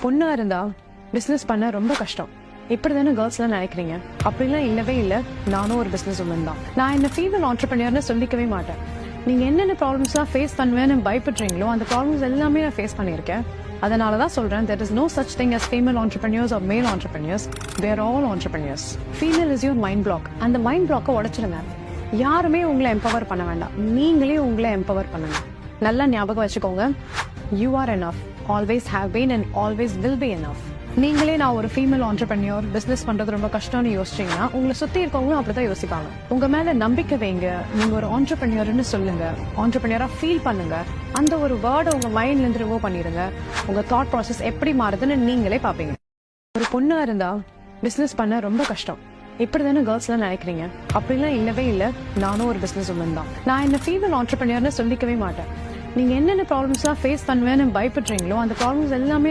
பொண்ணா இருந்தா பிசினஸ் பண்ண ரொம்ப கஷ்டம். இப்படிதானே கேர்ள்ஸ்லாம் நினைக்கிறீங்க? அப்படிலாம் இல்லவே இல்லை. நானும் ஒரு பிசினஸ் உமன் தான். நான் என்ன ஃபீமேல் ஆண்டர்பிரினியர்னு சொல்லிக்கவே மாட்டேன். நீங்க என்னென்ன ப்ராப்ளம்ஸ்லாம் ஃபேஸ் பண்ணுவேன்னு பயப்படுறீங்களோ அந்த ப்ராப்ளம்ஸ் எல்லாமே நான் ஃபேஸ் பண்ணியிருக்கேன். அதனால தான் சொல்றேன், there is no such thing as female entrepreneurs or male entrepreneurs. We are all entrepreneurs. Female is your mind block. அந்த மைண்ட் பிளாக்கை உடைச்சிடுங்க. யாருமே உங்களை எம்பவர் பண்ண வேண்டாம், நீங்களே உங்களை எம்பவர் பண்ணுங்க. நல்லா ஞாபகம் வச்சுக்கோங்க, you are enough, always have been and always will be enough. நீங்களே நான் ஒரு ஃபீமேல் ஆண்டர்பிரினியர், பிசினஸ் பண்றது ரொம்ப கஷ்டம்னு யோசிச்சீங்கன்னா உங்களை சுத்தி இருக்கவங்களும் அப்படிதான் யோசிப்பாங்க. உங்க மேல நம்பிக்கை வைங்க. நீங்க ஒரு ஆண்டர்பிரினியர்னு சொல்லுங்க, ஆண்டர்பிரினியரா ஃபீல் பண்ணுங்க. அந்த ஒரு வேர்டை உங்க மைண்ட்ல இருந்து ரிமூவ் பண்ணிடுங்க. உங்க தாட் ப்ராசஸ் எப்படி மாறுதுன்னு நீங்களே பாப்பீங்க. ஒரு பொண்ணா இருந்தா பிசினஸ் பண்ண ரொம்ப கஷ்டம். இப்படிதானே கேர்ள்ஸ்லாம் நினைக்கிறீங்க? அப்படிலாம் இல்லவே இல்லை. நானும் ஒரு பிசினஸ் உமன் தான். நான் என்ன ஃபீமேல் ஆண்டர்பிரினியர்னு சொல்லிக்கவே மாட்டேன். நீங்க என்னென்ன ப்ராப்ளம்ஸ்லாம் ஃபேஸ் பண்ணுவேன்னு பயப்படுறீங்களோ அந்த ப்ராப்ளம்ஸ் எல்லாமே